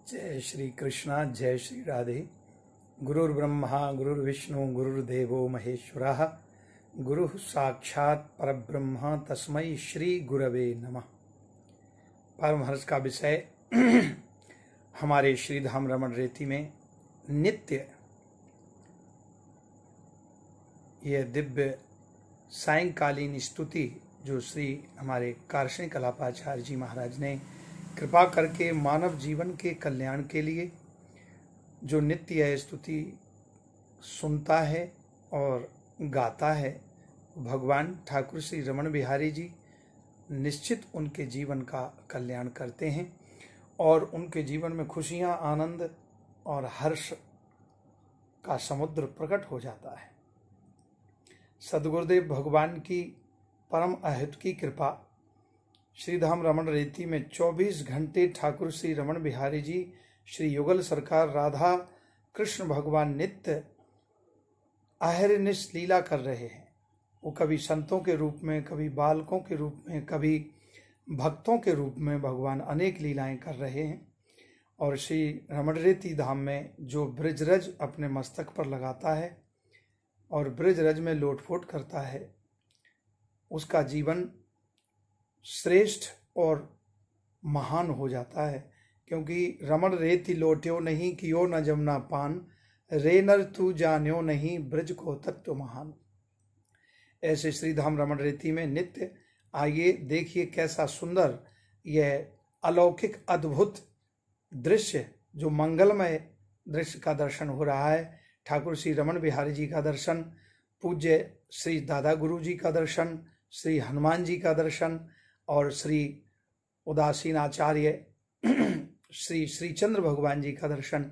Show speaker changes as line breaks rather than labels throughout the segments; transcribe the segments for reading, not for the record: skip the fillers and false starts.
जय श्री कृष्णा, जय श्री राधे। गुरुर्ब्रह्मा गुरुर्विष्णु गुरुर्देवो महेश्वरः, गुरुः साक्षात् परब्रह्म तस्मै श्री गुरवे नमः। परमहंस का विषय हमारे श्रीधाम रमण रेती में नित्य यह दिव्य सायंकालीन स्तुति जो श्री हमारे कारशनी कलापाचार्य जी महाराज ने कृपा करके मानव जीवन के कल्याण के लिए जो नित्य यह स्तुति सुनता है और गाता है, भगवान ठाकुर श्री रमण बिहारी जी निश्चित उनके जीवन का कल्याण करते हैं और उनके जीवन में खुशियां, आनंद और हर्ष का समुद्र प्रकट हो जाता है। सद्गुरुदेव भगवान की परम अहेतुकी कृपा श्रीधाम रमण रेती में 24 घंटे ठाकुर श्री रमण बिहारी जी, श्री युगल सरकार, राधा कृष्ण भगवान नित्य अहरनिश लीला कर रहे हैं। वो कभी संतों के रूप में, कभी बालकों के रूप में, कभी भक्तों के रूप में भगवान अनेक लीलाएं कर रहे हैं। और श्री रमण रेती धाम में जो ब्रजरज अपने मस्तक पर लगाता है और ब्रजरज में लोटपोट करता है, उसका जीवन श्रेष्ठ और महान हो जाता है। क्योंकि रमण रेती लोट्यो नहीं, कियो न जमुना पान, रे नर तू जान्यो नहीं, ब्रज को तत्व महान। ऐसे श्रीधाम रमण रेती में नित्य आइए देखिए कैसा सुंदर यह अलौकिक अद्भुत दृश्य, जो मंगलमय दृश्य का दर्शन हो रहा है। ठाकुर श्री रमण बिहारी जी का दर्शन, पूज्य श्री दादा गुरु जी का दर्शन, श्री हनुमान जी का दर्शन और श्री उदासीन आचार्य श्री श्रीचंद्र भगवान जी का दर्शन,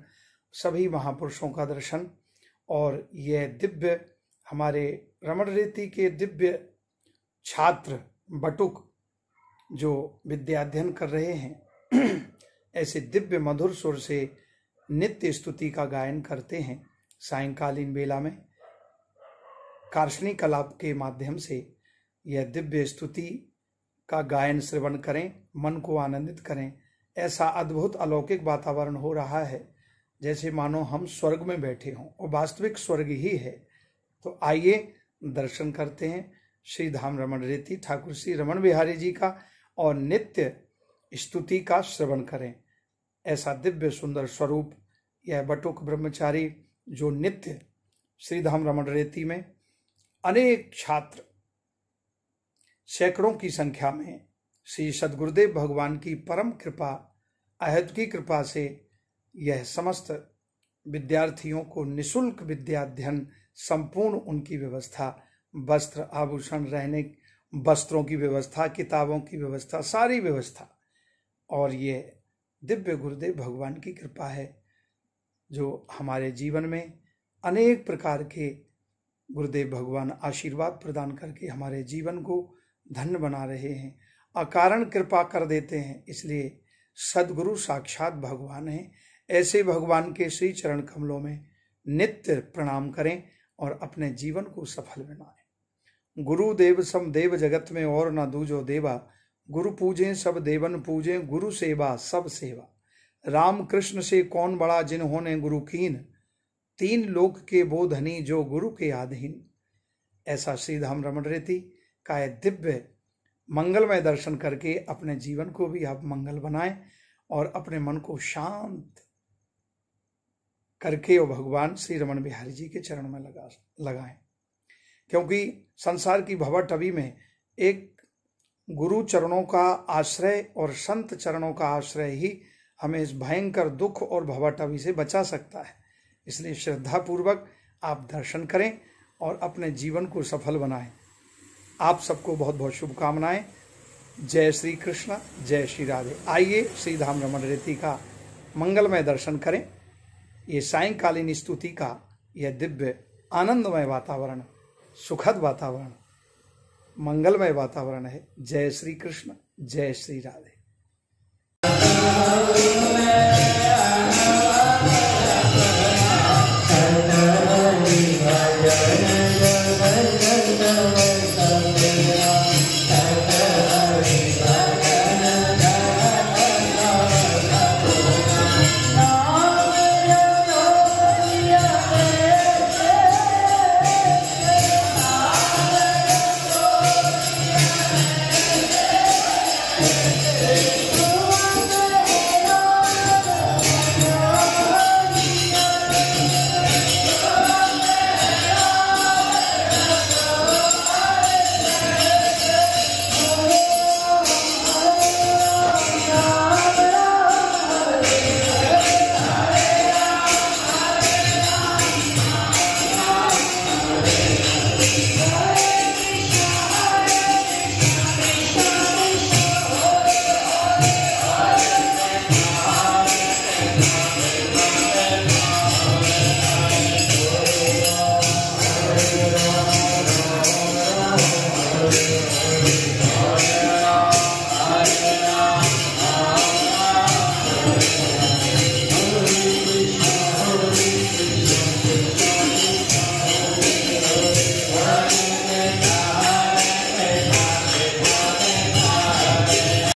सभी महापुरुषों का दर्शन। और यह दिव्य हमारे रमण रेती के दिव्य छात्र बटुक जो विद्या अध्ययन कर रहे हैं, ऐसे दिव्य मधुर सुर से नित्य स्तुति का गायन करते हैं। सायंकालीन बेला में कारशनी कलाप के माध्यम से यह दिव्य स्तुति का गायन श्रवण करें, मन को आनंदित करें। ऐसा अद्भुत अलौकिक वातावरण हो रहा है जैसे मानो हम स्वर्ग में बैठे हों, और वास्तविक स्वर्ग ही है। तो आइए दर्शन करते हैं श्रीधाम रमण रेती ठाकुर श्री रमण बिहारी जी का और नित्य स्तुति का श्रवण करें। ऐसा दिव्य सुंदर स्वरूप यह बटुक ब्रह्मचारी जो नित्य श्रीधाम रमण रेती में अनेक छात्र सैकड़ों की संख्या में श्री सद्गुरुदेव भगवान की परम कृपा, अहेतुकी कृपा से यह समस्त विद्यार्थियों को निशुल्क विद्याध्ययन, संपूर्ण उनकी व्यवस्था, वस्त्र आभूषण, रहने वस्त्रों की व्यवस्था, किताबों की व्यवस्था, सारी व्यवस्था। और ये दिव्य गुरुदेव भगवान की कृपा है जो हमारे जीवन में अनेक प्रकार के गुरुदेव भगवान आशीर्वाद प्रदान करके हमारे जीवन को धन्य बना रहे हैं, अकारण कृपा कर देते हैं। इसलिए सद्गुरु साक्षात भगवान हैं। ऐसे भगवान के श्री चरण कमलों में नित्य प्रणाम करें और अपने जीवन को सफल बनाएं। गुरु देव सम देव जगत में और न दूजो देवा, गुरु पूजें सब देवन पूजें, गुरु सेवा सब सेवा। राम कृष्ण से कौन बड़ा जिन्होंने गुरु कीन, तीन लोक के बोधनी जो गुरु के आधीन। ऐसा श्रीधाम रमण रेती का दिव्य मंगलमय दर्शन करके अपने जीवन को भी आप मंगल बनाएं और अपने मन को शांत करके और भगवान श्री रमण बिहारी जी के चरण में लगाएं। क्योंकि संसार की भवटवी में एक गुरु चरणों का आश्रय और संत चरणों का आश्रय ही हमें इस भयंकर दुख और भवटवी से बचा सकता है। इसलिए श्रद्धा पूर्वक आप दर्शन करें और अपने जीवन को सफल बनाएं। आप सबको बहुत बहुत शुभकामनाएं। जय श्री कृष्ण, जय श्री राधे। आइए श्रीधाम रमण रेती का मंगलमय दर्शन करें। ये सायंकालीन स्तुति का यह दिव्य आनंदमय वातावरण, सुखद वातावरण, मंगलमय वातावरण है। जय श्री कृष्ण, जय श्री राधे।